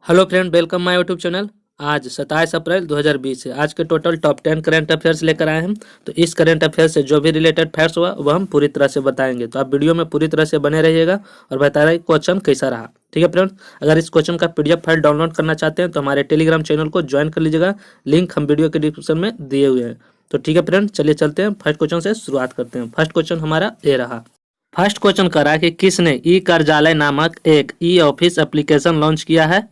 Hello friend, welcome my YouTube channel. आज 27 अप्रैल 2020 है। आज के टोटल टॉप 10 करंट अफेयर्स लेकर आए हैं। तो इस करंट अफेयर से जो भी रिलेटेड फैक्ट्स हुआ वह हम पूरी तरह से बताएंगे। तो आप वीडियो में पूरी तरह से बने रहिएगा और बता रहे क्वेश्चन कैसा रहा। ठीक है फ्रेंड, अगर इस क्वेश्चन का पीडीएफ फाइल डाउनलोड करना चाहते हैं तो हमारे टेलीग्राम चैनल को ज्वाइन कर लीजिएगा। लिंक हम वीडियो के डिस्क्रिप्शन में दिए हुए हैं। तो ठीक है फ्रेंड, चलिए चलते हैं फर्स्ट क्वेश्चन से शुरुआत करते हैं। फर्स्ट क्वेश्चन हमारा ये रहा। फर्स्ट क्वेश्चन करा कि किसने ई कार्यालय नामक एक ई ऑफिस एप्लीकेशन लॉन्च किया है।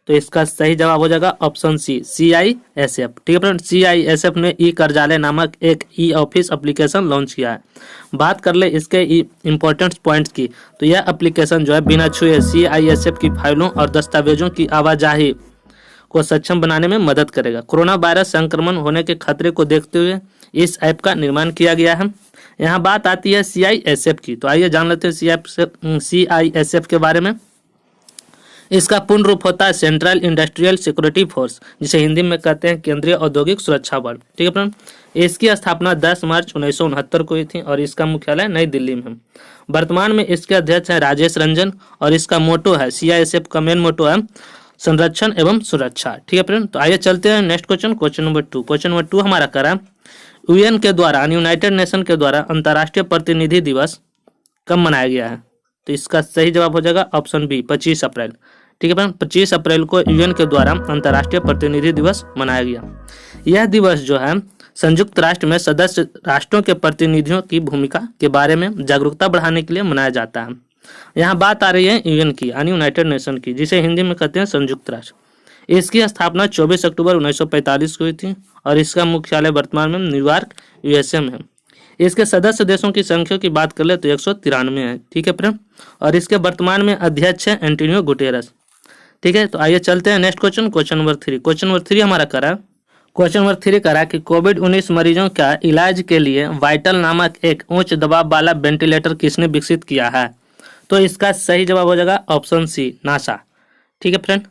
तो इसका सही जवाब हो जाएगा ऑप्शन सी, CISF। ठीक है फ्रेंड, CISF ने ई कार्यालय नामक एक ई ऑफिस एप्लीकेशन लॉन्च किया है। बात कर ले इसके इंपॉर्टेंट पॉइंट्स की, तो यह एप्लीकेशन जो है बिना छुए CISF की फाइलों और दस्तावेजों की आवाजाही को सक्षम बनाने में मदद करेगा। कोरोना वायरस संक्रमण होने के खतरे को देखते हुए इस ऐप का निर्माण किया गया है। यहाँ बात आती है CISF की, तो आइए जान लेते हैं CISF के बारे में। इसका पूर्ण रूप होता है सेंट्रल इंडस्ट्रियल सिक्योरिटी फोर्स, जिसे हिंदी में कहते हैं केंद्रीय औद्योगिक सुरक्षा बल। ठीक है फ्रेंड, इसकी स्थापना 10 मार्च 1969 को हुई थी और इसका मुख्यालय नई दिल्ली में है। वर्तमान में इसके अध्यक्ष हैं राजेश रंजन और इसका मोटो है, CISF का मेन मोटो है संरक्षण एवं सुरक्षा। ठीक है फ्रेंड, तो आइए चलते हैं next question, question number 2। Question number 2 हमारा करा UN के द्वारा, यूनाइटेड नेशन के द्वारा अंतर्राष्ट्रीय प्रतिनिधि दिवस कब मनाया गया है। तो इसका सही जवाब हो जाएगा ऑप्शन बी, 25 अप्रैल। ठीक है फ्रेंड, 25 अप्रैल को UN के द्वारा अंतर्राष्ट्रीय प्रतिनिधि दिवस मनाया गया। यह दिवस जो है संयुक्त राष्ट्र में सदस्य राष्ट्रों के प्रतिनिधियों की भूमिका के बारे में जागरूकता बढ़ाने के लिए मनाया जाता है। यहाँ बात आ रही है UN की, यानी यूनाइटेड नेशन की, जिसे हिंदी में कहते हैं संयुक्त राष्ट्र। इसकी स्थापना 24 अक्टूबर 1945 को हुई थी और इसका मुख्यालय वर्तमान में न्यूयॉर्क USA में है। इसके सदस्य देशों की संख्या की बात कर ले तो 193 है। ठीक है फ्रेंड, और इसके वर्तमान में अध्यक्ष है एंटोनियो गुटेरस। ठीक है, तो आइए चलते हैं next question, question number 3। Question number 3 हमारा करा, क्वेश्चन नंबर 3 करा कि कोविड-19 मरीजों का इलाज के लिए वाइटल नामक एक उच्च दबाव वाला वेंटिलेटर किसने विकसित किया है। तो इसका सही जवाब हो जाएगा ऑप्शन सी, नासा। ठीक है फ्रेंड,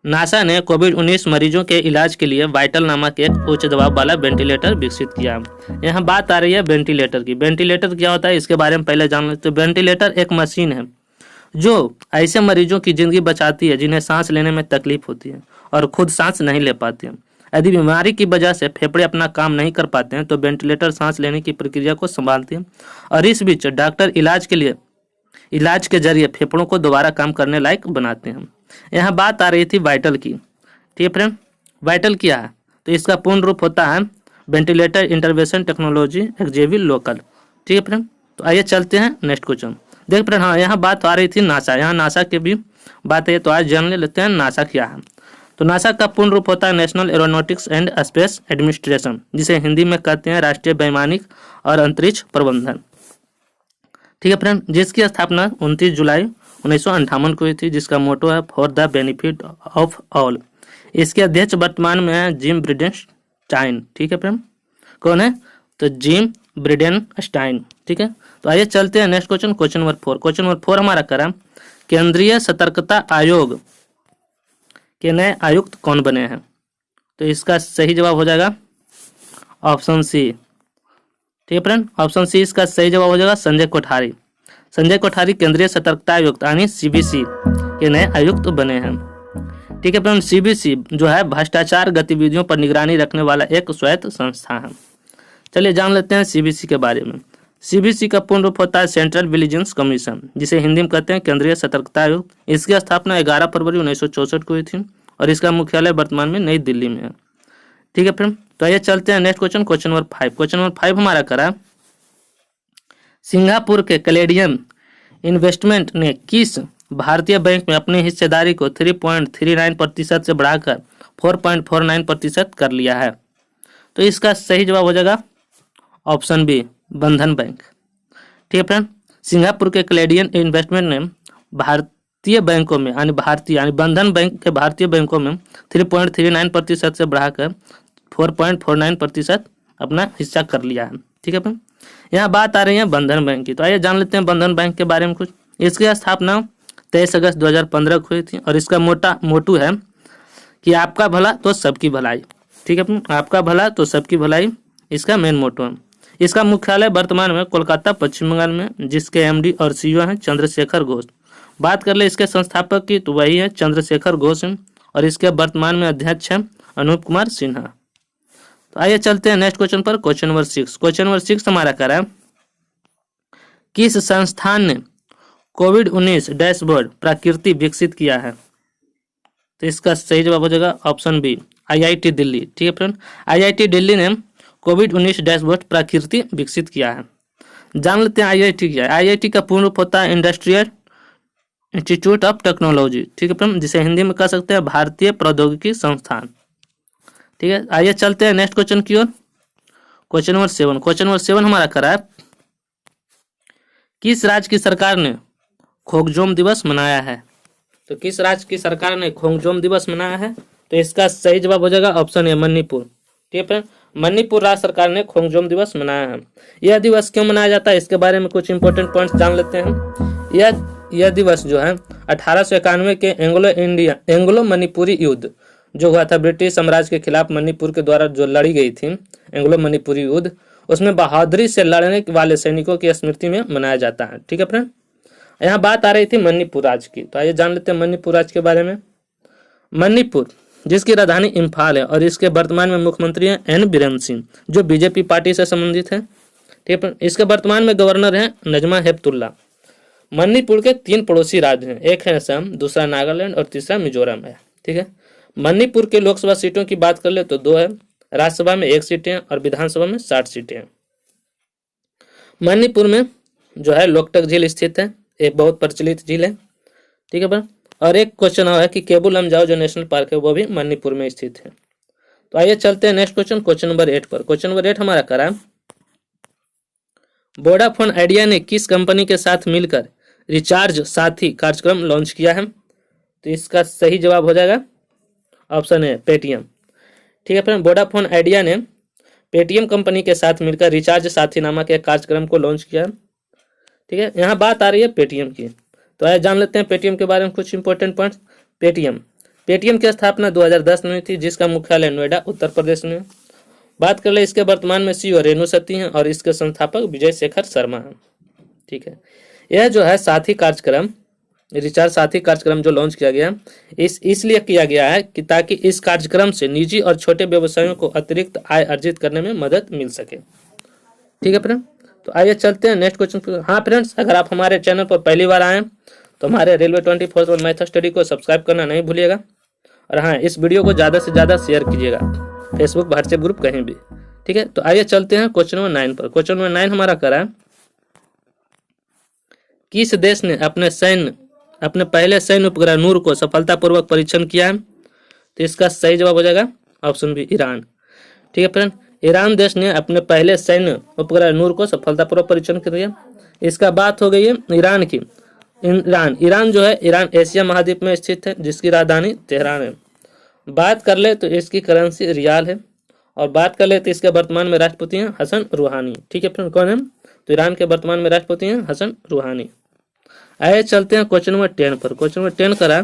नासा ने कोविड-19 मरीजों के इलाज के लिए वाइटल नामक एक उच्च दबाव वाला वेंटिलेटर विकसित किया। यहाँ बात आ रही है वेंटिलेटर की। वेंटिलेटर क्या होता है इसके बारे में पहले जान लेते हैं। वेंटिलेटर एक मशीन है जो ऐसे मरीजों की जिंदगी बचाती है जिन्हें सांस लेने में तकलीफ होती है और खुद सांस नहीं ले पाते हैं। यदि बीमारी की वजह से फेफड़े अपना काम नहीं कर पाते हैं तो वेंटिलेटर सांस लेने की प्रक्रिया को संभालते हैं और इस बीच डॉक्टर इलाज के जरिए फेफड़ों को दोबारा काम करने लायक बनाते हैं। यहाँ बात आ रही थी वाइटल की। ठीक है फ्रेंड, वाइटल क्या है, तो इसका पूर्ण रूप होता है वेंटिलेटर इंटरवेंशन टेक्नोलॉजी एक्जेवी लोकल। ठीक है फ्रेंड, तो आइए चलते हैं नेक्स्ट क्वेश्चन। देख फ्रेंड, हाँ यहाँ बात आ रही थी नासा, यहाँ नासा की भी बात है, तो आज जान लेते हैं नासा क्या है। तो नासा का पूर्ण रूप होता है national aeronautics and space administration, जिसे हिंदी में कहते हैं राष्ट्रीय वैमानिक और अंतरिक्ष प्रबंधन। ठीक है फ्रेंड, जिसकी स्थापना 29 जुलाई 1958 को हुई थी, जिसका मोटो है for the benefit of all. इसके अध्यक्ष वर्तमान में है जिम ब्रिडेनस्टाइन। ठीक है फ्रेंड, कौन है, तो जिम ब्रिडेनस्टाइन। ठीक है, तो आइए चलते हैं next question, question number 4। Question number 4 हमारा करा, केंद्रीय सतर्कता आयोग के नए आयुक्त कौन बने हैं। तो इसका सही जवाब हो जाएगा ऑप्शन सी। ठीक है फ्रेंड, ऑप्शन सी इसका सही जवाब हो जाएगा संजय कोठारी। संजय कोठारी केंद्रीय सतर्कता आयुक्त यानी CBC के नए आयुक्त बने हैं। ठीक है फ्रेंड, CBC जो है भ्रष्टाचार गतिविधियों पर निगरानी रखने वाला एक स्वायत्त संस्था है। चलिए जान लेते हैं CBC के बारे में। CBC का पूर्ण रूप होता है सेंट्रल विजिलेंस कमीशन, जिसे हिंदी में कहते हैं केंद्रीय सतर्कता आयोग। इसकी स्थापना 11 फरवरी 1964 को हुई थी और इसका मुख्यालय वर्तमान में नई दिल्ली में है। ठीक है फ्रेंड, तो आइए चलते हैं next question, question number 5। Question number 5 हमारा करा, सिंगापुर के कैलेडियन इन्वेस्टमेंट ने किस भारतीय बैंक में अपनी हिस्सेदारी को 3.39% से बढ़ाकर 4.49% कर लिया है। तो इसका सही जवाब हो जाएगा ऑप्शन बी, बंधन बैंक। ठीक है फ्रेंड, सिंगापुर के कैलेडियन इन्वेस्टमेंट ने भारतीय बैंकों में यानी बंधन बैंक के भारतीय बैंकों में 3.39% से बढ़ाकर 4.49% अपना हिस्सा कर लिया है। ठीक है फ्रेंड, यहाँ बात आ रही है बंधन बैंक की, तो आइए जान लेते हैं बंधन बैंक के बारे में कुछ। इसकी स्थापना 23 अगस्त 2015 को हुई थी और इसका मोटो है कि आपका भला तो सबकी भलाई। ठीक है, आपका भला तो सबकी भलाई इसका मेन मोटो है। इसका मुख्यालय वर्तमान में कोलकाता पश्चिम बंगाल में, जिसके MD और CEO हैं चंद्रशेखर घोष। बात कर ले इसके संस्थापक की तो वही है चंद्रशेखर घोष और इसके वर्तमान में अध्यक्ष हैं अनूप कुमार सिन्हा। तो आइए चलते हैं नेक्स्ट क्वेश्चन पर। Question number 6। क्वेश्चन नंबर 6 हमारा कह रहा है किस संस्थान ने कोविड-19 डैशबोर्ड प्रकृति विकसित किया है? तो इसका सही जवाब हो जाएगा ऑप्शन बी IIT दिल्ली। ठीक है फ्रेंड, IIT दिल्ली ने कोविड-19 डैशबोर्ड प्रकृति विकसित किया है। जान लेते हैं IIT क्या है। IIT का पूर्ण रूप होता है इंडस्ट्रियल इंस्टीट्यूट ऑफ टेक्नोलॉजी। ठीक है फ्रेंड, जिसे हिंदी में कह सकते हैं भारतीय प्रौद्योगिकी संस्थान। ठीक है, आइए चलते हैं नेक्स्ट क्वेश्चन की ओर। Question number 7। क्वेश्चन नंबर 7 हमारा करा है किस राज्य की सरकार ने खोंगजोम दिवस मनाया है? तो किस राज्य की सरकार ने खोंगजोम दिवस मनाया है? तो इसका सही जवाब हो जाएगा ऑप्शन ए मणिपुर। ठीक है फ्रेंड, मणिपुर राज्य सरकार ने खोंगजोम दिवस मनाया है। यह दिवस क्यों मनाया जाता है इसके बारे में कुछ इंपॉर्टेंट पॉइंट्स जान लेते हैं। यह दिवस जो है 1891 के एंग्लो मणिपुरी युद्ध जो हुआ था ब्रिटिश साम्राज्य के खिलाफ मणिपुर के द्वारा जो लड़ी गई थी एंग्लो मणिपुरी युद्ध, उसमें बहादुरी से लड़ने वाले सैनिकों की स्मृति में मनाया जाता है। ठीक है फ्रेंड, यहाँ बात आ रही थी मणिपुर राज्य की, तो आइए जान लेते हैं मणिपुर राज्य के बारे में। मणिपुर जिसकी राजधानी इम्फाल है और इसके वर्तमान में मुख्यमंत्री हैं एन बीरेन सिंह जो बीजेपी पार्टी से संबंधित है। ठीक है, इसके वर्तमान में गवर्नर हैं नजमा हेपतुल्ला। मणिपुर के 3 पड़ोसी राज्य हैं, एक है असम, दूसरा नागालैंड और तीसरा मिजोरम है। ठीक है, मणिपुर के लोकसभा सीटों की बात कर ले तो 2 है, राज्यसभा में 1 सीटें हैं और विधानसभा में 60 सीटें हैं। मणिपुर में जो है लोकटक झील स्थित है, एक बहुत प्रचलित झील है। ठीक है, और एक क्वेश्चन है कि केबुल लमजाओ जो नेशनल पार्क है वो भी मणिपुर में स्थित है। तो आइए चलते हैं नेक्स्ट क्वेश्चन, क्वेश्चन नंबर 8 पर। क्वेश्चन नंबर 8 हमारा करा वोडाफोन आइडिया ने किस कंपनी के साथ मिलकर रिचार्ज साथी कार्यक्रम लॉन्च किया है? तो इसका सही जवाब हो जाएगा ऑप्शन है पेटीएम। ठीक है फ्रेंड, वोडाफोन आइडिया ने पेटीएम कंपनी के साथ मिलकर रिचार्ज साथी नामक एक कार्यक्रम को लॉन्च किया। ठीक है, यहाँ बात आ रही है पेटीएम की, तो आइए जान लेते हैं पेटीएम के बारे में कुछ इंपॉर्टेंट पॉइंट्स। पेटीएम की स्थापना 2010 में हुई थी जिसका मुख्यालय नोएडा उत्तर प्रदेश में। बात कर ले इसके वर्तमान में CEO रेणु सती हैं और इसके संस्थापक विजय शेखर शर्मा हैं। ठीक है, यह जो है साथी कार्यक्रम रिचार्ज साथी कार्यक्रम जो लॉन्च किया गया इसलिए किया गया है कि ताकि इस कार्यक्रम से निजी और छोटे व्यवसायों को अतिरिक्त आय अर्जित करने में मदद मिल सके। ठीक है फ्रेंड, तो आइए चलते हैं नेक्स्ट क्वेश्चन पर। हाँ फ्रेंड्स, अगर आप हमारे चैनल पर पहली बार आए तो हमारे रेलवे 24/7 मैथ स्टडी को सब्सक्राइब करना नहीं भूलिएगा और हाँ इस वीडियो को ज़्यादा से ज़्यादा शेयर कीजिएगा फेसबुक व्हाट्सएप ग्रुप कहीं भी। ठीक है, तो आइए चलते हैं क्वेश्चन नंबर 9 पर। क्वेश्चन नंबर 9 हमारा करा है किस देश ने अपने पहले सैन्य उपग्रह नूर को सफलतापूर्वक परीक्षण किया है? तो इसका सही जवाब हो जाएगा ऑप्शन बी ईरान। ठीक है फ्रेंड, ईरान देश ने अपने पहले सैन्य उपग्रह नूर को सफलतापूर्वक परीक्षण कर दिया। इसका बात हो गई है ईरान की। ईरान जो है ईरान एशिया महाद्वीप में स्थित है जिसकी राजधानी तेहरान है। बात कर ले तो इसकी करेंसी रियाल है और बात कर ले तो इसके वर्तमान में राष्ट्रपति हैं हसन रूहानी। ठीक है फ्रेंड, कौन है? तो ईरान के वर्तमान में राष्ट्रपति हैं हसन रूहानी। आइए चलते हैं क्वेश्चन नंबर 10 पर। क्वेश्चन नंबर 10 करा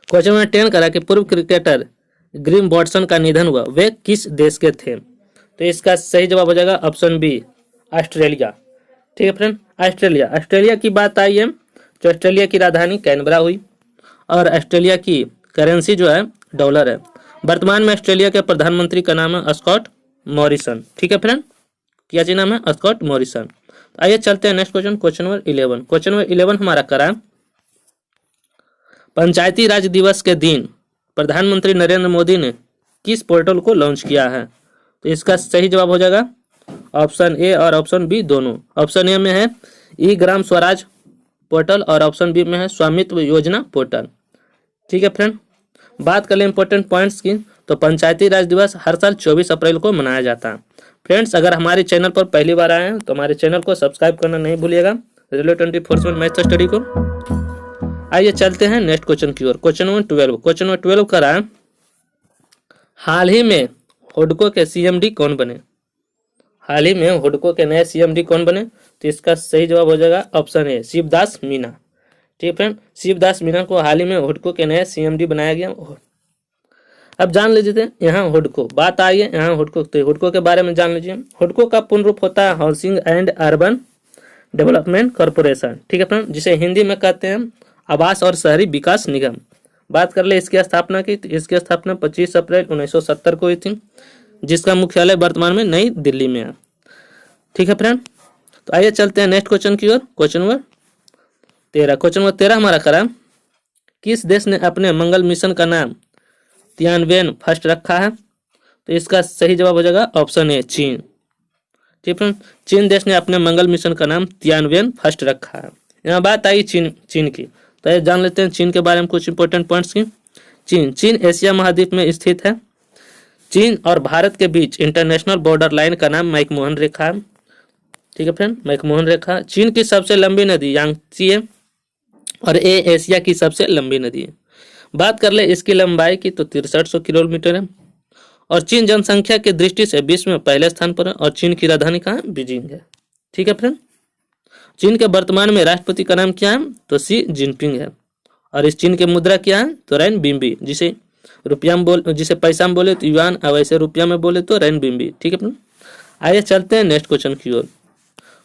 क्वेश्चन नंबर 10 करा कि पूर्व क्रिकेटर ग्रीम वॉटसन का निधन हुआ, वे किस देश के थे? तो इसका सही जवाब हो जाएगा ऑप्शन बी ऑस्ट्रेलिया। ठीक है फ्रेंड, ऑस्ट्रेलिया की बात आई है तो ऑस्ट्रेलिया की राजधानी कैनबरा हुई और ऑस्ट्रेलिया की करेंसी जो है डॉलर है। वर्तमान में ऑस्ट्रेलिया के प्रधानमंत्री का नाम है स्कॉट मॉरिसन। ठीक है फ्रेंड, क्या जी नाम है? Scott Morrison. तो आइए चलते हैं next question, question number 11। Question number 11 हमारा करा पंचायती राज दिवस के दिन प्रधानमंत्री नरेंद्र मोदी ने किस पोर्टल को लॉन्च किया है? तो इसका सही जवाब हो जाएगा ऑप्शन ए और ऑप्शन बी दोनों। ऑप्शन ए में है ई ग्राम स्वराज पोर्टल और ऑप्शन बी में है स्वामित्व योजना पोर्टल। ठीक है फ्रेंड, बात कर ले इंपॉर्टेंट पॉइंट्स की, तो पंचायती राज दिवस हर साल 24 अप्रैल को मनाया जाता है। फ्रेंड्स, अगर हमारे चैनल पर पहली बार आए हैं तो हमारे चैनल को सब्सक्राइब करना नहीं भूलिएगा रेलवे 24/7 मैथ स्टडी को। आइए चलते हैं नेक्स्ट क्वेश्चन की ओर। Question number 12। क्वेश्चन नंबर 12 करा हाल ही में हुडको के CMD कौन बने? हाल ही में हुडको के नए CMD कौन बने? तो इसका सही जवाब हो जाएगा ऑप्शन ए शिवदास मीना। ठीक है फ्रेंड, शिवदास मीना को हाल ही में हुडको के नए CMD बनाया गया। अब जान लीजिए यहाँ हुडको बात आई है, यहाँ हुडको, तो हुडको के बारे में जान लीजिए। हुडको का पूर्ण रूप होता है housing and urban development corporation, ठीक है फ्रेंड, जिसे हिंदी में कहते हैं आवास और शहरी विकास निगम। बात कर ले इसकी स्थापना की, तो इसकी स्थापना 25 अप्रैल 1970 को हुई थी, जिसका मुख्यालय वर्तमान में नई दिल्ली में है। ठीक है फ्रेंड, तो आइए चलते हैं नेक्स्ट क्वेश्चन की ओर। क्वेश्चन नंबर 13, क्वेश्चन नंबर 13 हमारा करा, किस देश ने अपने मंगल मिशन का नाम तियानवेन फर्स्ट रखा है? तो इसका सही जवाब हो जाएगा ऑप्शन ए चीन। ठीक है, चीन देश ने अपने मंगल मिशन का नाम तियानवेन फर्स्ट रखा है। यहाँ बात आई चीन की, तो ये जान लेते हैं चीन के बारे में कुछ इंपॉर्टेंट पॉइंट्स की। चीन एशिया महाद्वीप में स्थित है। चीन और भारत के बीच इंटरनेशनल बॉर्डर लाइन का नाम मैकमोहन रेखा है। ठीक है फ्रेंड, मैकमोहन रेखा। चीन की सबसे लंबी नदी यांगत्से है और ये एशिया की सबसे लंबी नदी है। बात कर ले इसकी लंबाई की, तो 6300 किलोमीटर है। और चीन जनसंख्या की दृष्टि से विश्व में पहले स्थान पर है और चीन की राजधानी कहाँ है? बीजिंग है। ठीक है फ्रेंड, चीन के वर्तमान में राष्ट्रपति का नाम क्या है? तो शी जिनपिंग है। और इस चीन की मुद्रा क्या है? तो रैनबिंबी, जिसे रुपया में जिसे पैसा में बोले तो युआन और वैसे रुपया में बोले तो रैनबिंबी। ठीक है फ्रेंड, आइए चलते हैं नेक्स्ट क्वेश्चन की ओर।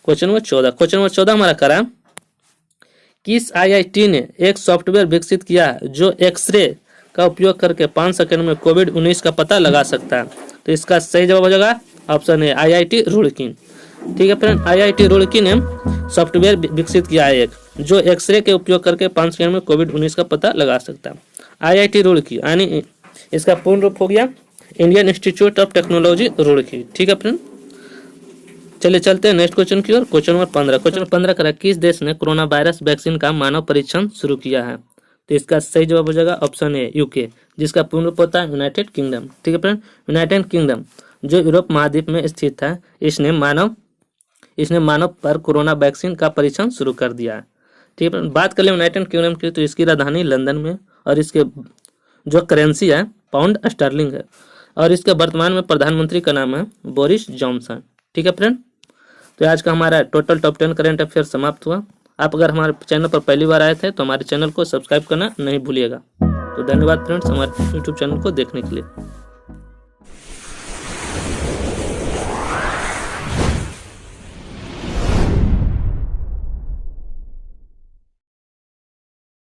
क्वेश्चन नंबर 14, क्वेश्चन नंबर 14 हमारा करा, किस आईआईटी ने एक सॉफ्टवेयर विकसित किया है जो एक्सरे का उपयोग करके 5 सेकंड में कोविड-19 का पता लगा सकता है? तो इसका सही जवाब हो जाएगा ऑप्शन है आईआईटी रुड़की। ठीक है फ्रेंड, आईआईटी रुड़की ने सॉफ्टवेयर विकसित किया है एक जो एक्सरे के उपयोग करके 5 सेकंड में कोविड-19 का पता लगा सकता है। आईआईटी रुड़की यानी इसका पूर्ण रूप हो गया Indian institute of technology Roorkee. ठीक है फ्रेंड, चलिए चलते हैं नेक्स्ट क्वेश्चन की ओर। क्वेश्चन नंबर 15, क्वेश्चन नंबर 15 करा, किस देश ने कोरोना वायरस वैक्सीन का मानव परीक्षण शुरू किया है? तो इसका सही जवाब हो जाएगा ऑप्शन ए यूके, जिसका पूर्ण रूप होता है यूनाइटेड किंगडम। ठीक है फ्रेंड, यूनाइटेड किंगडम जो यूरोप महाद्वीप में स्थित है, इसने मानव पर कोरोना वैक्सीन का परीक्षण शुरू कर दिया है। ठीक है, बात कर ले यूनाइटेड किंगडम की, तो इसकी राजधानी लंदन में और इसके जो करेंसी है पाउंड स्टर्लिंग है और इसके वर्तमान में प्रधानमंत्री का नाम है बोरिस जॉनसन। ठीक है फ्रेंड, तो आज का हमारा टोटल टॉप 10 करेंट अफेयर समाप्त हुआ। आप अगर हमारे चैनल पर पहली बार आए थे तो हमारे चैनल को सब्सक्राइब करना नहीं भूलिएगा। तो धन्यवाद फ्रेंड्स हमारे यूट्यूब चैनल को देखने के लिए।